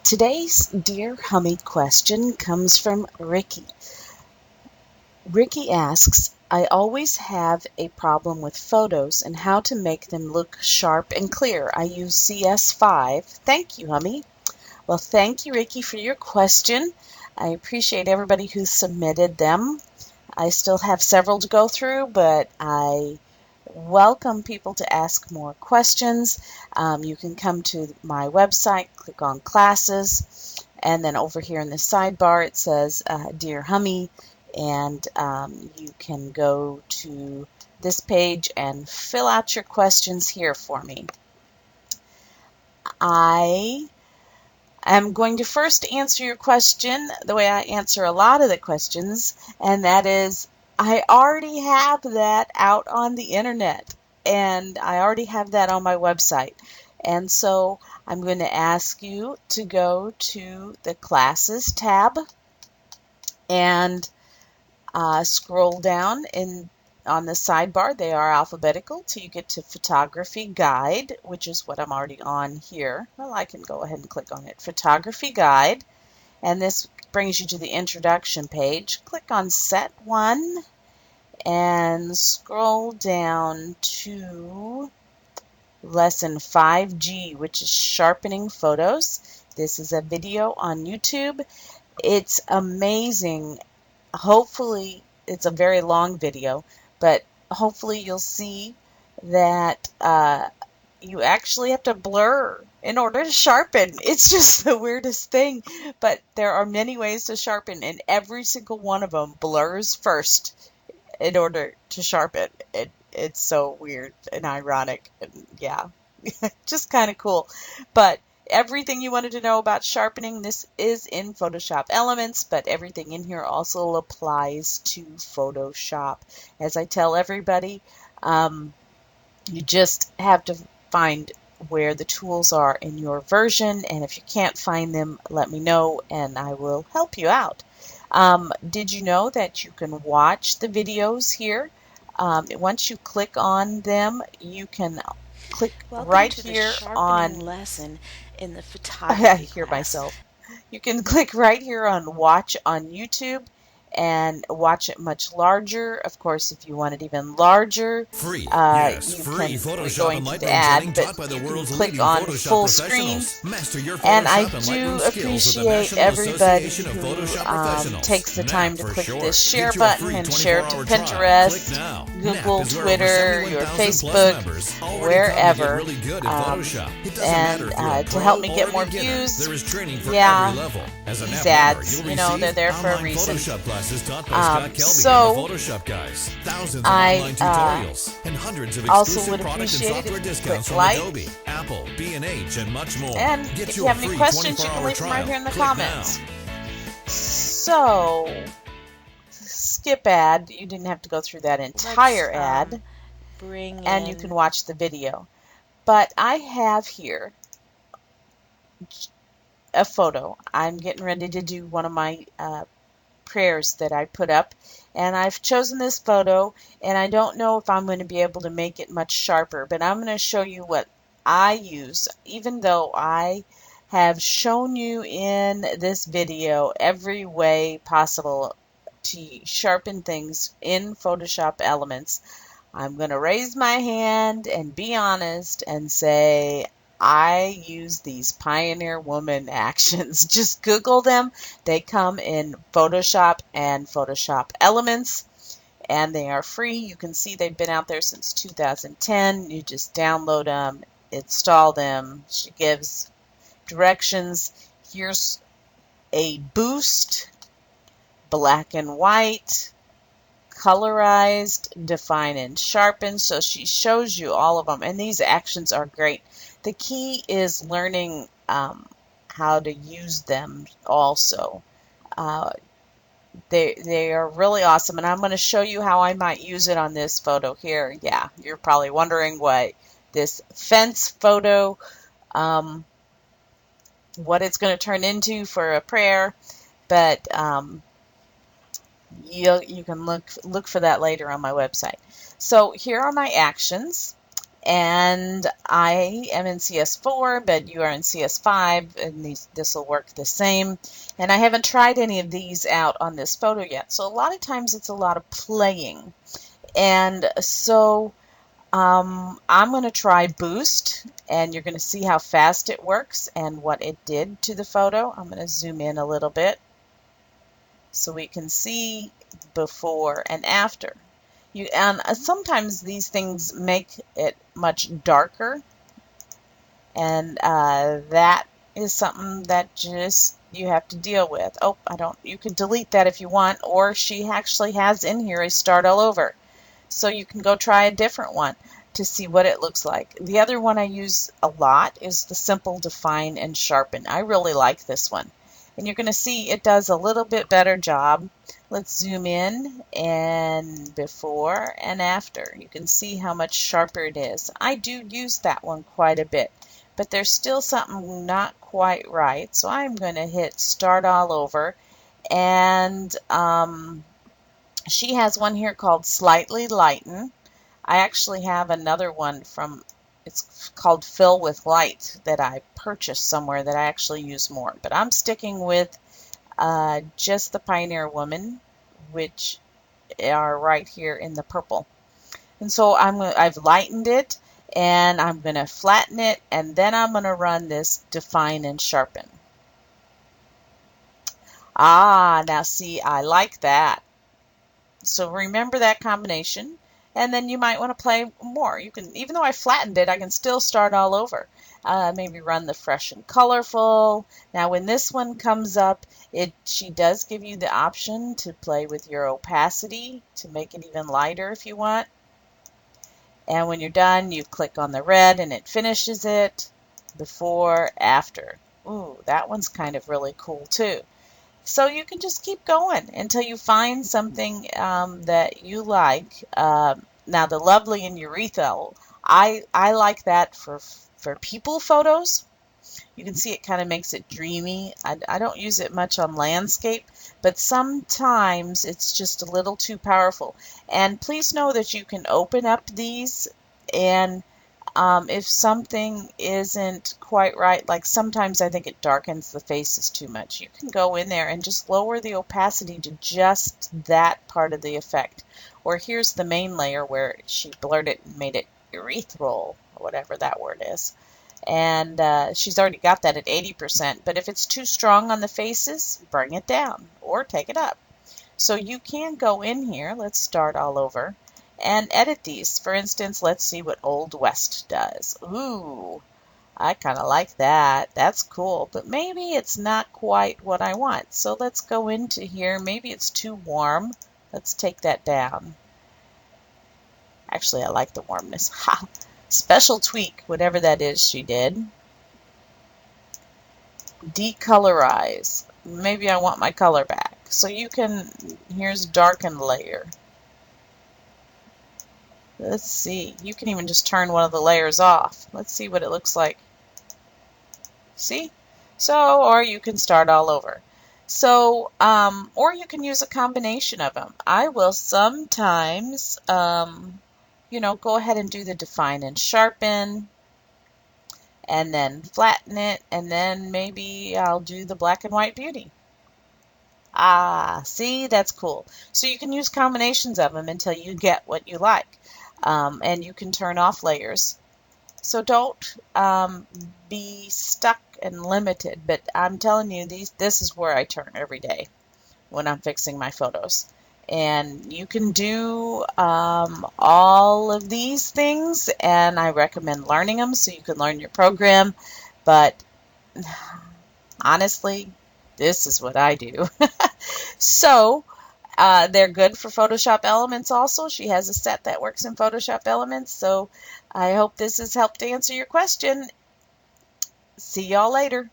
Today's Dear Hummy question comes from Ricky. Ricky asks, I always have a problem with photos and how to make them look sharp and clear. I use CS5. Thank you, Hummy. Well, thank you, Ricky, for your question. I appreciate everybody who submitted them. I still have several to go through, but I welcome people to ask more questions. You can come to my website, click on classes, and then over here in the sidebar it says Dear Hummy, and you can go to this page and fill out your questions here for me. I am going to first answer your question the way I answer a lot of the questions, and that is, I already have that out on the internet, and I already have that on my website. And so I'm going to ask you to go to the Classes tab and scroll down on the sidebar. They are alphabetical till you get to Photography Guide, which is what I'm already on here. Well, I can go ahead and click on it. Photography Guide. And this brings you to the introduction page. Click on Set 1 and scroll down to Lesson 5G, which is Sharpening Photos. This is a video on YouTube. It's amazing. Hopefully, it's a very long video, but hopefully you'll see that you actually have to blur in order to sharpen. It's just the weirdest thing, but there are many ways to sharpen, and every single one of them blurs first in order to sharpen. It's so weird and ironic, and yeah, just kind of cool. But everything you wanted to know about sharpening, this is in Photoshop Elements, but everything in here also applies to Photoshop. As I tell everybody, you just have to find where the tools are in your version, and if you can't find them, let me know and I will help you out. Did you know that you can watch the videos here? Once you click on them, you can click right here on lesson in the I photography hear class. myself. You can click right here on Watch on YouTube and watch it much larger. Of course, if you want it even larger, Free. you Free can, we're Photoshop going and to the Lightroom ad, training but taught by the you can world's click leading on Photoshop full screen. professionals. Master your And I Photoshop and do Lightroom skills with the appreciate National everybody Association of who Photoshop Professionals. takes the time to for click short. this share Get your button free and share it to 24-hour trial. Click Pinterest, now. Google, NAP is where Twitter, over your 71,000 plus Facebook, members already come to wherever. get really good at Photoshop. It doesn't And matter if you're a to pro help me or get a more beginner. views, There is training for yeah, every level. As a these NAP member, ads, you'll you know, they're receive there for a online reason. Photoshop classes taught by Scott Kelby So, and the Photoshop guys. Thousands of I online tutorials and hundreds of also exclusive would product and appreciate it software if you discounts click from like. Adobe, Apple, B&H, and much more. And Get if you your have any free questions, you can 24-hour leave them right trial. here in the Click comments. now. So, skip ad. You didn't have to go through that entire ad, and you can watch the video. But I have here a photo. I'm getting ready to do one of my prayers that I put up, and I've chosen this photo, and I don't know if I'm going to be able to make it much sharper, but I'm going to show you what I use, even though I have shown you in this video every way possible to sharpen things in Photoshop Elements. I'm going to raise my hand and be honest and say I use these Pioneer Woman actions. Just Google them. They come in Photoshop and Photoshop Elements, and they are free. You can see they've been out there since 2010. You just download them, install them. She gives directions. Here's a boost, black and white, colorized, define and sharpen. So she shows you all of them, and these actions are great. The key is learning how to use them also. They are really awesome, and I'm going to show you how I might use it on this photo here. Yeah, you're probably wondering what this fence photo, what it's going to turn into for a prayer, but you can look for that later on my website. So here are my actions, and I am in CS4, but you are in CS5, and this will work the same. And I haven't tried any of these out on this photo yet, so a lot of times it's a lot of playing. And so I'm going to try Boost, and you're going to see how fast it works and what it did to the photo. I'm going to zoom in a little bit so we can see before and after. And sometimes these things make it much darker, and that is something that just you have to deal with. Oh, you can delete that if you want, or she actually has in here a start all over. So you can go try a different one to see what it looks like. The other one I use a lot is the Simple Define and Sharpen. I really like this one. And you're going to see it does a little bit better job. Let's zoom in, and before and after. You can see how much sharper it is. I do use that one quite a bit, but there's still something not quite right. So I'm going to hit Start All Over, and she has one here called Slightly Lighten. I actually have another one it's called Fill with Light that I purchased somewhere that I actually use more. But I'm sticking with just the Pioneer Woman, which are right here in the purple. And so I've lightened it, and I'm going to flatten it, and then I'm going to run this Define and Sharpen. Now see, I like that. So remember that combination, and then you might want to play more. You can, even though I flattened it, I can still start all over. Maybe run the Fresh and Colorful. Now when this one comes up, she does give you the option to play with your opacity to make it even lighter if you want. And when you're done, you click on the red and it finishes it. Before, after. Ooh, that one's kind of really cool too. So you can just keep going until you find something that you like. Now the Lovely and Urethral, I like that for people photos. You can see it kind of makes it dreamy. I don't use it much on landscape, but sometimes it's just a little too powerful. And please know that you can open up these, and if something isn't quite right, like sometimes I think it darkens the faces too much, you can go in there and just lower the opacity to just that part of the effect. Or here's the main layer where she blurred it and made it urethral, or whatever that word is. And she's already got that at 80%, but if it's too strong on the faces, bring it down or take it up. So you can go in here, let's start all over, and edit these. For instance, let's see what Old West does. Ooh, I kind of like that. That's cool, but maybe it's not quite what I want. So let's go into here. Maybe it's too warm. Let's take that down. Actually, I like the warmness. Ha! Special tweak, whatever that is she did. Decolorize. Maybe I want my color back. So you can, here's darken layer. Let's see. You can even just turn one of the layers off. Let's see what it looks like. See? So, or you can start all over. So, or you can use a combination of them. I will sometimes, go ahead and do the Define and Sharpen, and then flatten it, and then maybe I'll do the Black and White Beauty. See, that's cool. So you can use combinations of them until you get what you like. And you can turn off layers. So don't be stuck and limited, but I'm telling you, this is where I turn every day when I'm fixing my photos. And you can do all of these things, and I recommend learning them so you can learn your program. But honestly, this is what I do. So they're good for Photoshop Elements also. She has a set that works in Photoshop Elements. So I hope this has helped answer your question. See y'all later.